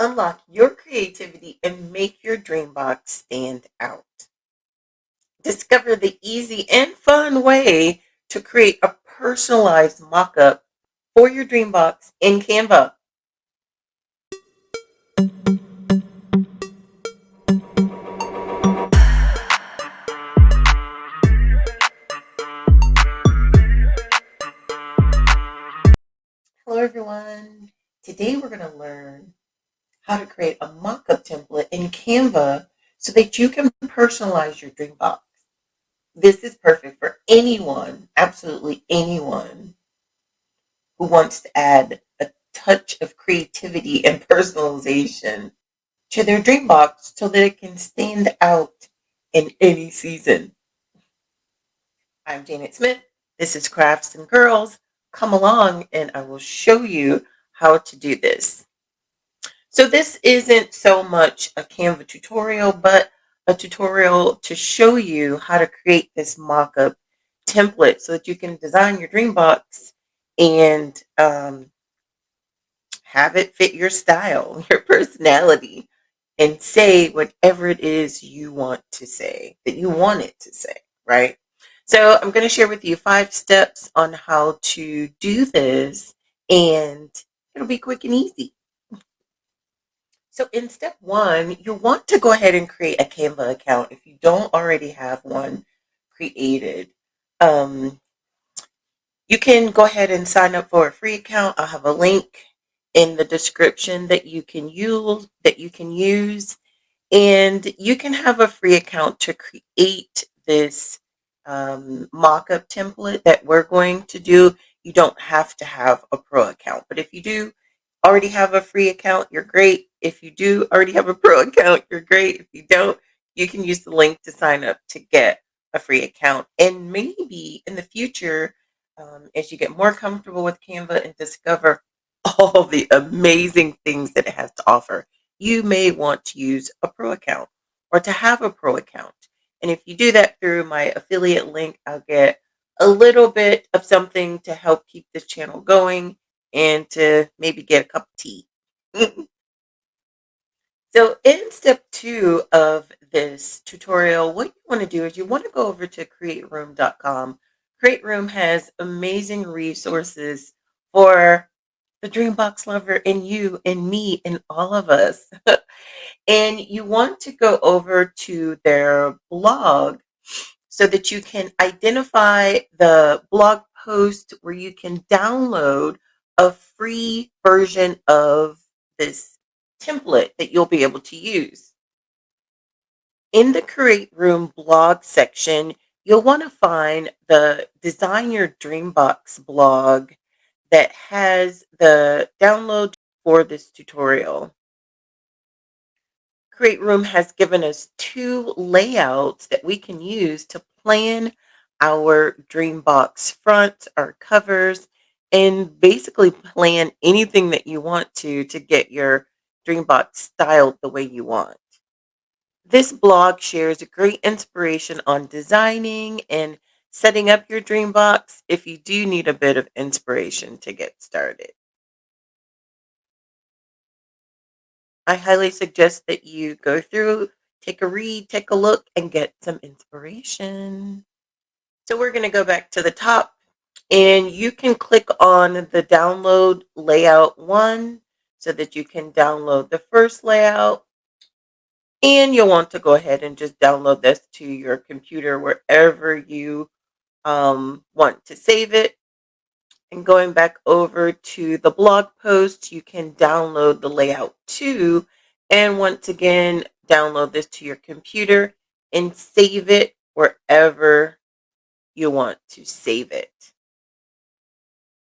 unlock your creativity and make your dream box stand out. Discover the easy and fun way to create a personalized mock-up for your dream box in Canva. Hello everyone. Today we're going to learn how to create a mock-up template in Canva so that you can personalize your dream box. This is perfect for anyone, absolutely anyone, who wants to add a touch of creativity and personalization to their dream box so that it can stand out in any season. I'm Janet Smith. This is Crafts and Girls. Come along and I will show you how to do this. So this isn't so much a Canva tutorial, but a tutorial to show you how to create this mock-up template so that you can design your dream box and have it fit your style, your personality, and say whatever it is you want to say, that you want it to say, right? So I'm going to share with you 5 steps on how to do this, and it'll be quick and easy. So in step 1, you'll want to go ahead and create a Canva account if you don't already have one created. You can go ahead and sign up for a free account. I'll have a link in the description that you can use, and you can have a free account to create this mock-up template that we're going to do. You don't have to have a pro account, but if you do already have a free account, you're great. If you do already have a pro account, you're great. If you don't, you can use the link to sign up to get a free account. And maybe in the future, as you get more comfortable with Canva and discover all the amazing things that it has to offer, you may want to use a pro account or to have a pro account. And if you do that through my affiliate link, I'll get a little bit of something to help keep this channel going and to maybe get a cup of tea. So in step 2 of this tutorial, what you want to do is you want to go over to createroom.com. CreateRoom has amazing resources for the Dreambox lover and you and me and all of us. And you want to go over to their blog so that you can identify the blog post where you can download a free version of this template that you'll be able to use. In the Create Room blog section, you'll want to find the Design Your Dreambox blog that has the download for this tutorial. Create Room has given us 2 layouts that we can use to plan our Dreambox front, our covers, and basically plan anything that you want to get your Dreambox styled the way you want. This blog shares a great inspiration on designing and setting up your Dreambox if you do need a bit of inspiration to get started. I highly suggest that you go through, take a read, take a look, and get some inspiration. So we're going to go back to the top, and you can click on the download layout 1 so that you can download the first layout. And you'll want to go ahead and just download this to your computer wherever you want to save it. And going back over to the blog post, you can download the layout 2. And once again, download this to your computer and save it wherever you want to save it.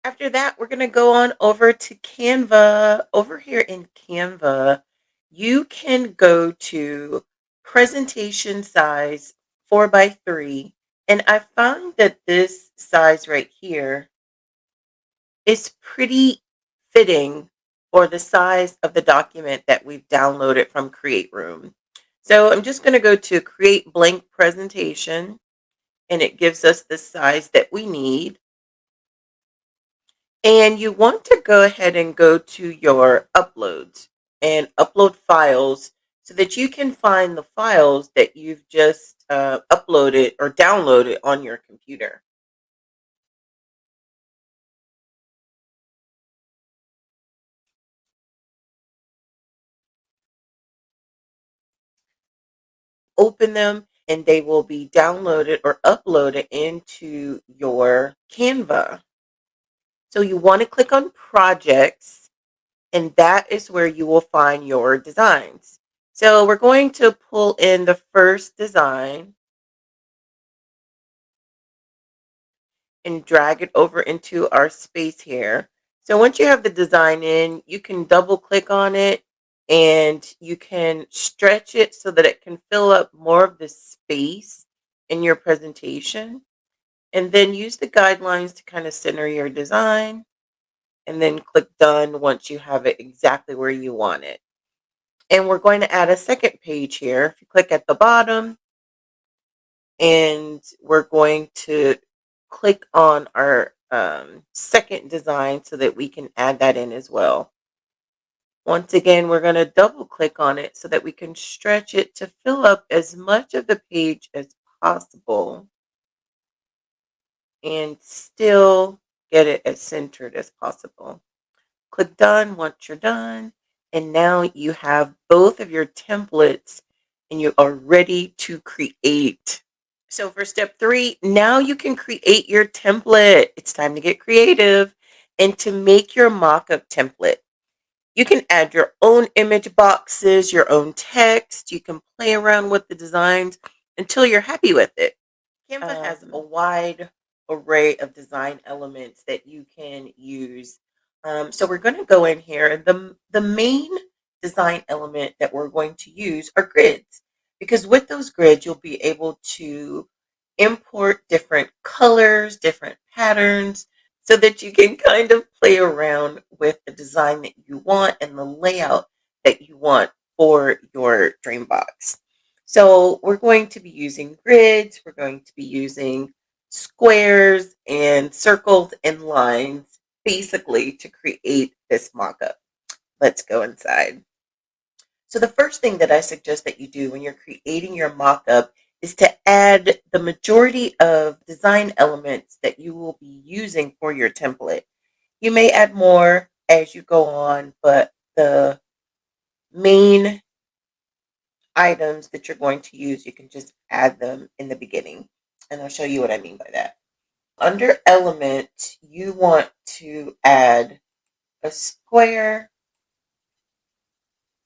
After that, we're going to go on over to Canva. Over here in Canva, you can go to presentation size 4x3. And I found that this size right here is pretty fitting for the size of the document that we've downloaded from Create Room. So I'm just going to go to Create Blank Presentation, and it gives us the size that we need. And you want to go ahead and go to your uploads. and upload files so that you can find the files that you've just uploaded or downloaded on your computer. Open them and they will be downloaded or uploaded into your Canva. So you want to click on projects, and that is where you will find your designs. So we're going to pull in the first design and drag it over into our space here. So once you have the design in, you can double click on it and you can stretch it so that it can fill up more of the space in your presentation. And then use the guidelines to kind of center your design, and then click done once you have it exactly where you want it. And we're going to add a second page here. If you click at the bottom, and we're going to click on our second design so that we can add that in as well. Once again, we're going to double click on it so that we can stretch it to fill up as much of the page as possible and still get it as centered as possible. Click done once you're done, and now you have both of your templates and you are ready to create. So for step 3, now you can create your template. It's time to get creative and to make your mock-up template. You can add your own image boxes, your own text. You can play around with the designs until you're happy with it. Canva has a wide array of design elements that you can use. So we're going to go in here. The main design element that we're going to use are grids, because with those grids, you'll be able to import different colors, different patterns, so that you can kind of play around with the design that you want and the layout that you want for your DreamBox. So we're going to be using grids, we're going to be using squares and circles and lines, basically to create this mock-up. Let's go inside. So the first thing that I suggest that you do when you're creating your mock-up is to add the majority of design elements that you will be using for your template. You may add more as you go on, but the main items that you're going to use, you can just add them in the beginning. And I'll show you what I mean by that. Under element, you want to add a square.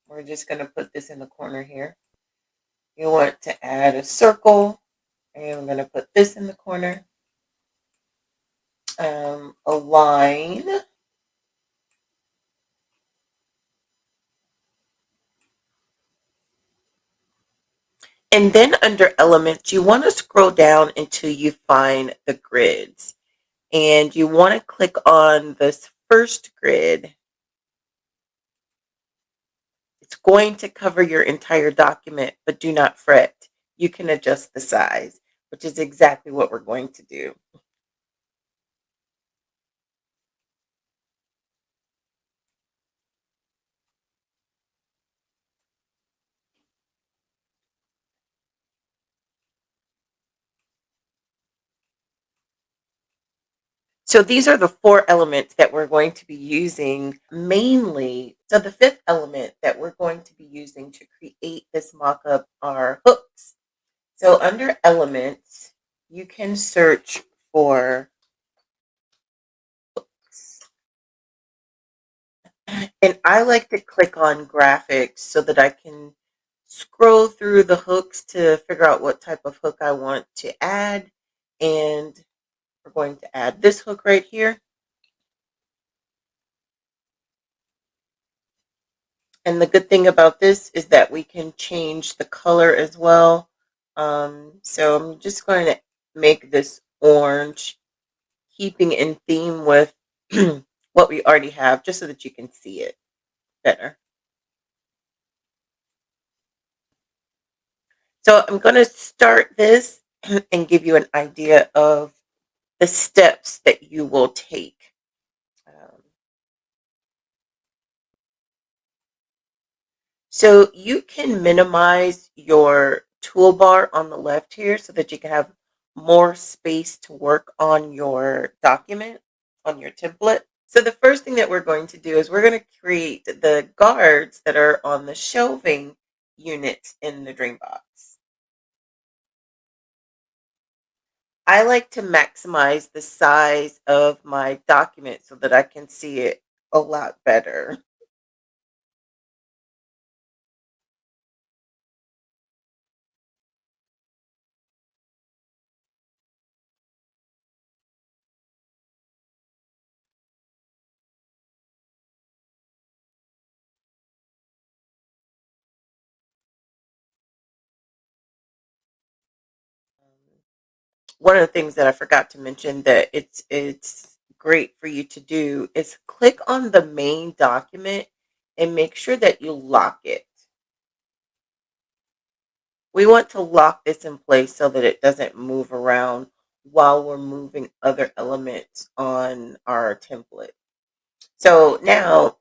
We're just going to put this in the corner here. You want to add a circle, and I'm going to put this in the corner. A line. And then under elements, you want to scroll down until you find the grids. And you want to click on this first grid. It's going to cover your entire document, but do not fret. You can adjust the size, which is exactly what we're going to do. So these are the 4 elements that we're going to be using mainly. So the 5th element that we're going to be using to create this mock-up are hooks. So under elements, you can search for hooks. And I like to click on graphics so that I can scroll through the hooks to figure out what type of hook I want to add. And we're going to add this hook right here. And the good thing about this is that we can change the color as well. So I'm just going to make this orange, keeping in theme with what we already have, just so that you can see it better. So I'm going to start this and give you an idea of the steps that you will take. So you can minimize your toolbar on the left here so that you can have more space to work on your document, on your template. So the first thing that we're going to do is we're going to create the guards that are on the shelving units in the DreamBox. I like to maximize the size of my document so that I can see it a lot better. One of the things that I forgot to mention that it's great for you to do is click on the main document and make sure that you lock it. We want to lock this in place so that it doesn't move around while we're moving other elements on our template. So now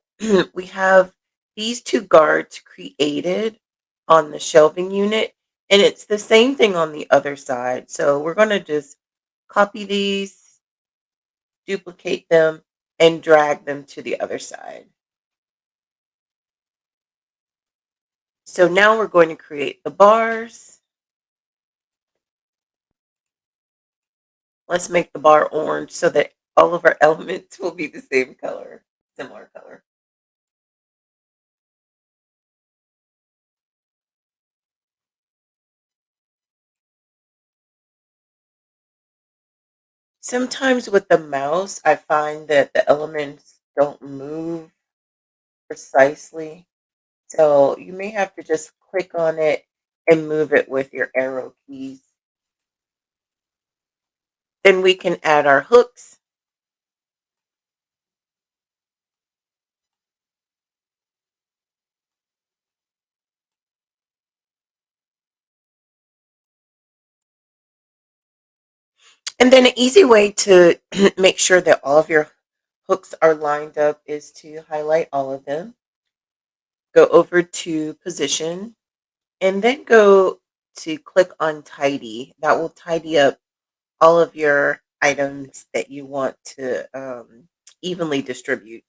we have these two guards created on the shelving unit, and it's the same thing on the other side. So we're going to just copy these, duplicate them, and drag them to the other side. So now we're going to create the bars. Let's make the bar orange so that all of our elements will be the same color, similar color. Sometimes with the mouse, I find that the elements don't move precisely. So you may have to just click on it and move it with your arrow keys. Then we can add our hooks. And then an easy way to make sure that all of your hooks are lined up is to highlight all of them, go over to position, and then go to click on tidy. That will tidy up all of your items that you want to evenly distribute.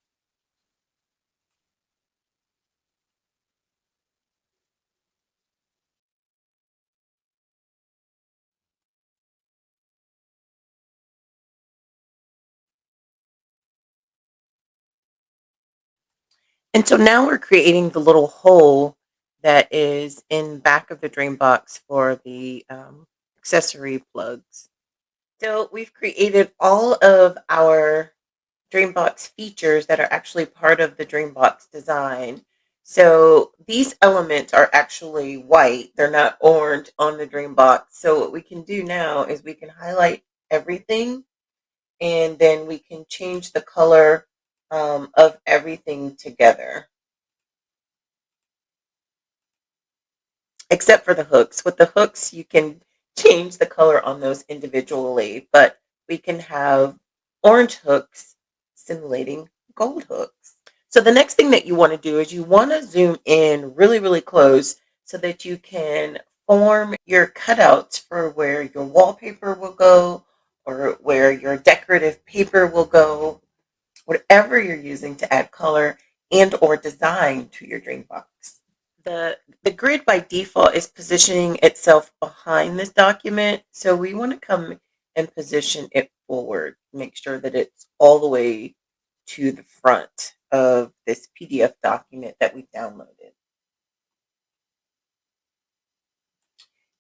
And so now we're creating the little hole that is in back of the drain box for the accessory plugs. So we've created all of our DreamBox features that are actually part of the DreamBox design. So these elements are actually white. They're not orange on the DreamBox. So what we can do now is we can highlight everything, and then we can change the color of everything together, except for the hooks. With the hooks, you can change the color on those individually, but we can have orange hooks simulating gold hooks. So the next thing that you want to do is you want to zoom in really, really close so that you can form your cutouts for where your wallpaper will go or where your decorative paper will go, whatever you're using to add color and or design to your dream box. The grid by default is positioning itself behind this document. So we want to come and position it forward, make sure that it's all the way to the front of this PDF document that we downloaded.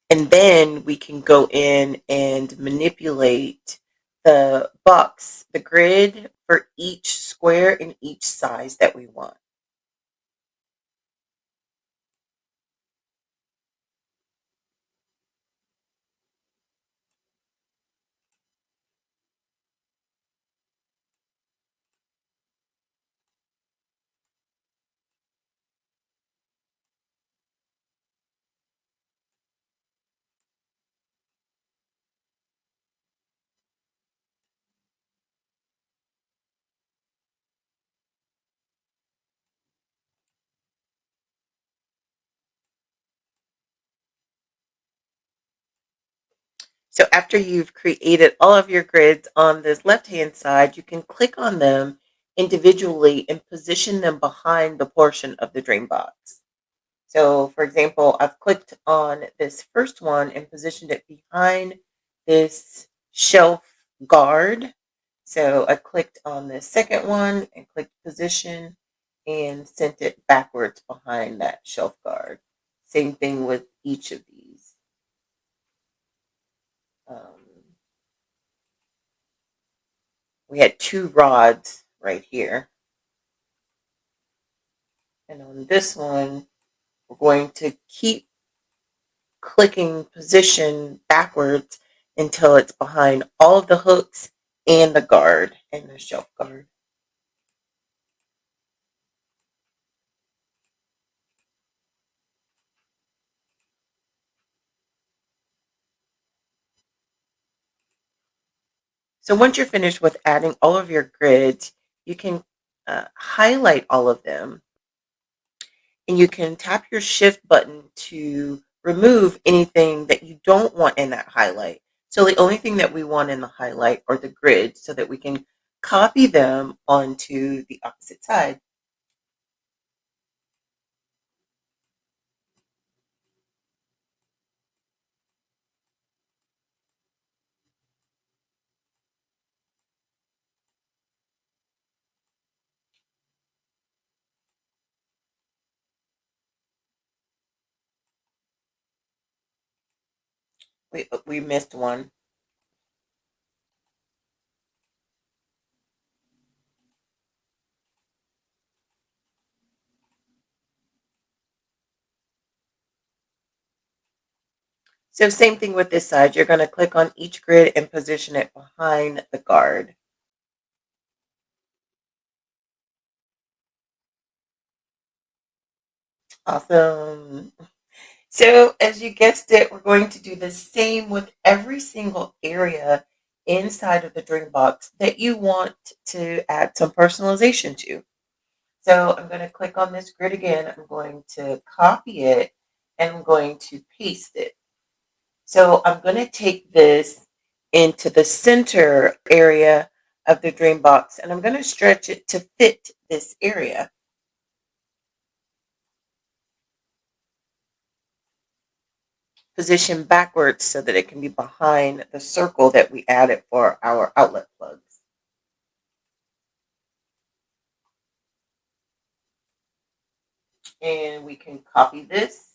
And then we can go in and manipulate the box, the grid for each square and each size that we want. So after you've created all of your grids on this left-hand side, you can click on them individually and position them behind the portion of the dream box. So for example, I've clicked on this first one and positioned it behind this shelf guard. So I clicked on the second one and clicked position and sent it backwards behind that shelf guard. Same thing with each of these. Um, we had two rods right here. And on this one, we're going to keep clicking position backwards until it's behind all of the hooks and the guard and the shelf guard. So once you're finished with adding all of your grids, you can highlight all of them, and you can tap your shift button to remove anything that you don't want in that highlight. So the only thing that we want in the highlight are the grids so that we can copy them onto the opposite side. We missed one. So same thing with this side. You're going to click on each grid and position it behind the guard. Awesome. So as you guessed it, we're going to do the same with every single area inside of the DreamBox that you want to add some personalization to. So I'm going to click on this grid again. I'm going to copy it and I'm going to paste it. So I'm going to take this into the center area of the dream box and I'm going to stretch it to fit this area. Position backwards so that it can be behind the circle that we added for our outlet plugs. And we can copy this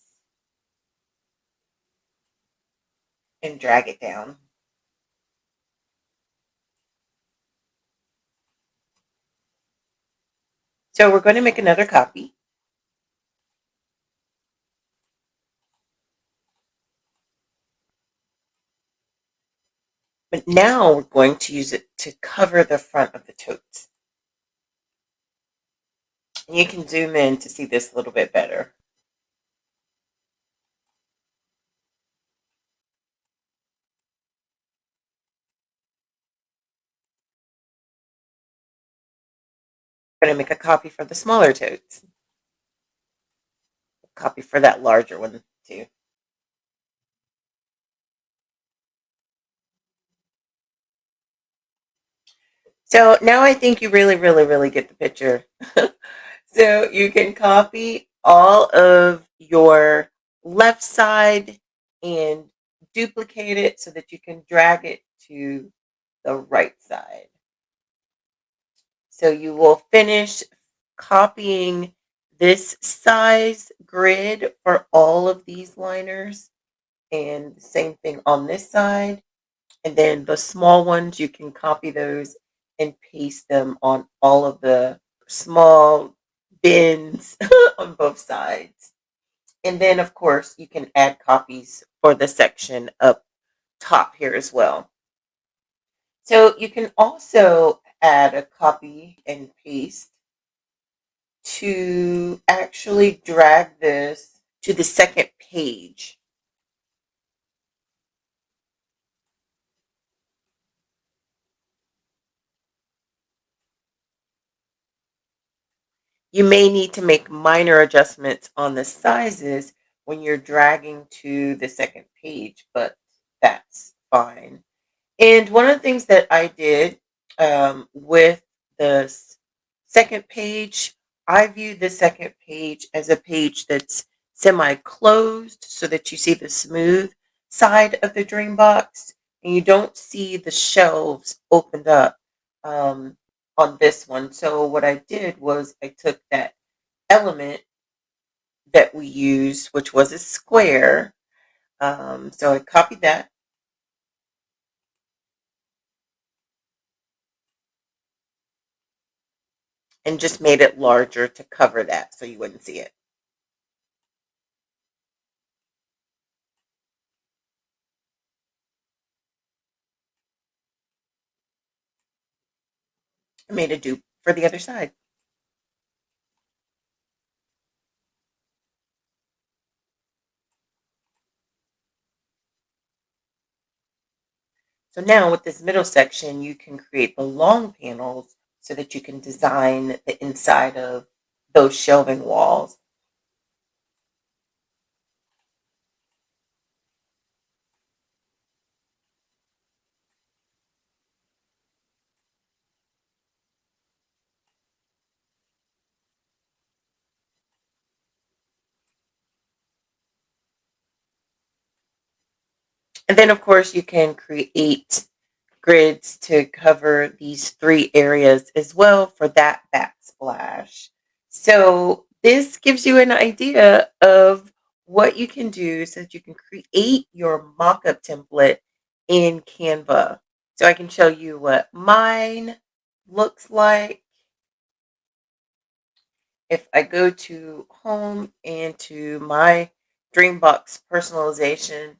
and drag it down. So we're going to make another copy. But now we're going to use it to cover the front of the totes. And you can zoom in to see this a little bit better. I'm going to make a copy for the smaller totes. Copy for that larger one too. So now I think you really, really, really get the picture. So you can copy all of your left side and duplicate it so that you can drag it to the right side. So you will finish copying this size grid for all of these liners, and the same thing on this side. And then the small ones, you can copy those and paste them on all of the small bins on both sides. And then, of course, you can add copies for the section up top here as well. So you can also add a copy and paste to actually drag this to the second page. You may need to make minor adjustments on the sizes when you're dragging to the second page, but that's fine. And one of the things that I did with the second page, I view the second page as a page that's semi-closed so that you see the smooth side of the dream box and you don't see the shelves opened up um, on this one. So what I did was I took that element that we used, which was a square. So I copied that and just made it larger to cover that so you wouldn't see it. I made a dupe for the other side. So now with this middle section, you can create the long panels so that you can design the inside of those shelving walls. And then of course you can create grids to cover these three areas as well for that backsplash. So this gives you an idea of what you can do so that you can create your mock-up template in Canva. So I can show you what mine looks like. If I go to home and to my DreamBox Personalization,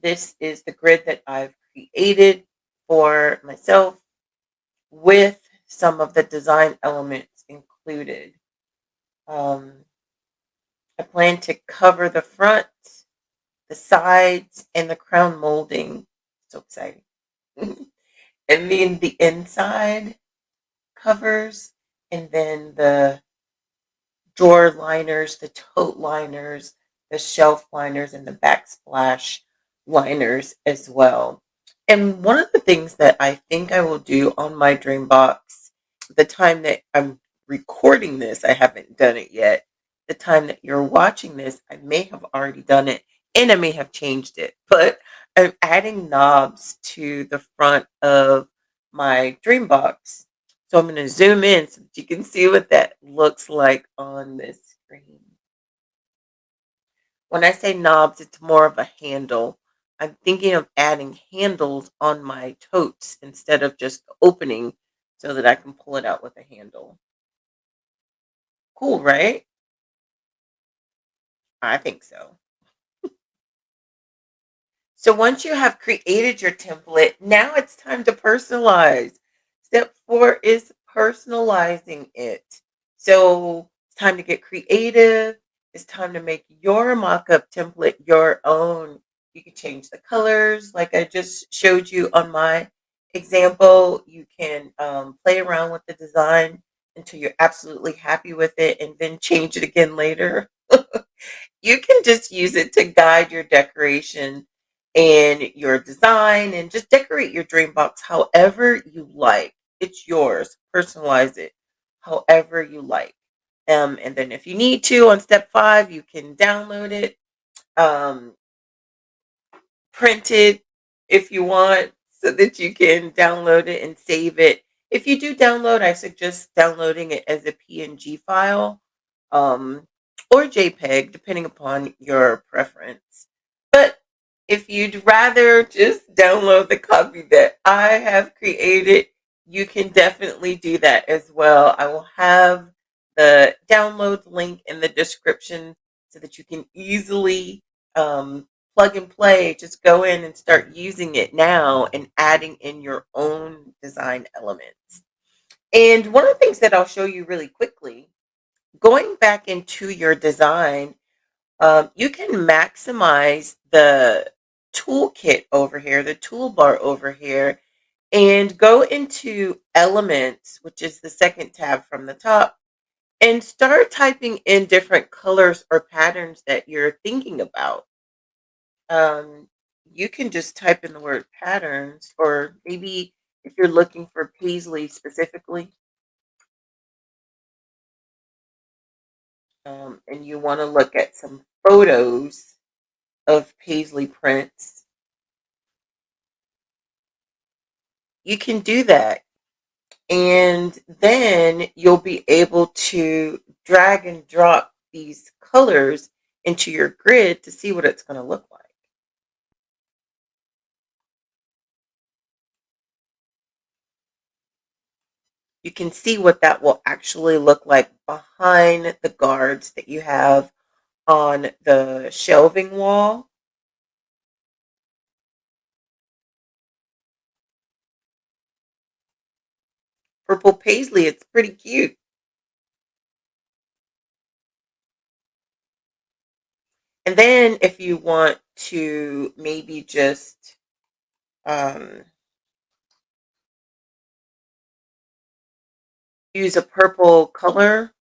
this is the grid that I've created for myself with some of the design elements included. Um, I plan to cover the front, the sides, and the crown molding. So exciting. And then the inside covers, and then the drawer liners, the tote liners, the shelf liners, and the backsplash liners as well. And one of the things that I think I will do on my Dreambox, the time that I'm recording this, I haven't done it yet. The time that you're watching this, I may have already done it and I may have changed it, but I'm adding knobs to the front of my Dreambox. So I'm going to zoom in so that you can see what that looks like on this screen. When I say knobs, it's more of a handle. I'm thinking of adding handles on my totes instead of just opening so that I can pull it out with a handle. Cool, right? I think so. So once you have created your template, now it's time to personalize. Step 4 is personalizing it. So it's time to get creative. It's time to make your mock-up template your own. You can change the colors like I just showed you on my example. You can play around with the design until you're absolutely happy with it and then change it again later. You can just use it to guide your decoration and your design and just decorate your dream box however you like. It's yours. Personalize it however you like. And then if you need to on step 5, you can download it. Um, Print it if you want so that you can download it and save it. If you do download, I suggest downloading it as a PNG file um, or JPEG, depending upon your preference. But if you'd rather just download the copy that I have created, you can definitely do that as well. I will have the download link in the description so that you can easily plug and play, just go in and start using it now and adding in your own design elements. And one of the things that I'll show you really quickly, going back into your design, you can maximize the toolkit over here, the toolbar over here, and go into elements, which is the second tab from the top, and start typing in different colors or patterns that you're thinking about. Um, you can just type in the word patterns, or maybe if you're looking for paisley specifically, and you want to look at some photos of paisley prints, you can do that. And then you'll be able to drag and drop these colors into your grid to see what it's going to look like. You can see what that will actually look like behind the guards that you have on the shelving wall. Purple paisley, it's pretty cute. And then if you want to maybe just um, use a purple color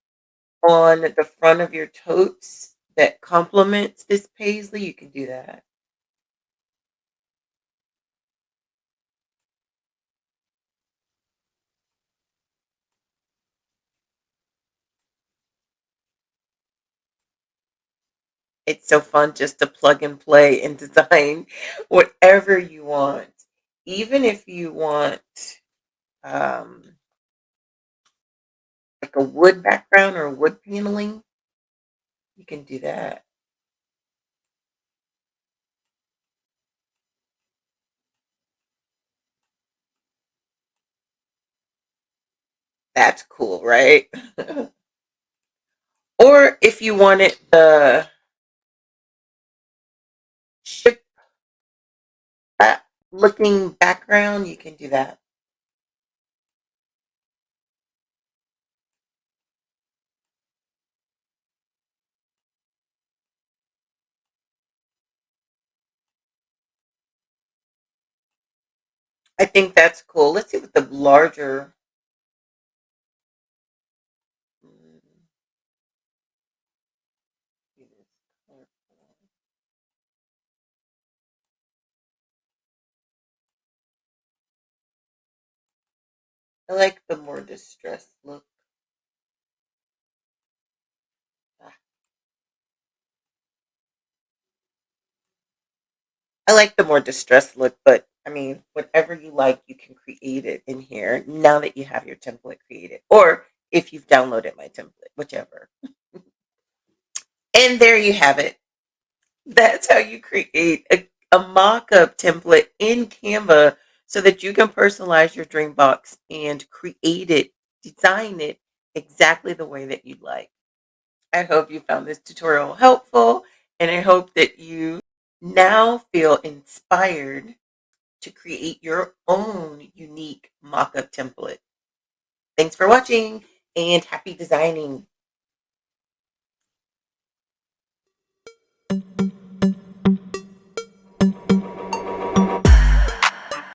on the front of your totes that complements this paisley, you can do that. It's so fun just to plug and play and design whatever you want. Even if you want um, like a wood background or wood paneling, you can do that. That's cool, right? Or if you wanted the ship looking background, you can do that. I think that's cool. Let's see what the larger. I like the more distressed look. I like the more distressed look, but I mean, whatever you like, you can create it in here now that you have your template created, or if you've downloaded my template, whichever. And there you have it. That's how you create a mock-up template in Canva so that you can personalize your DreamBox and create it, design it exactly the way that you'd like. I hope you found this tutorial helpful, and I hope that you now feel inspired to create your own unique mock-up template. Thanks for watching, and happy designing.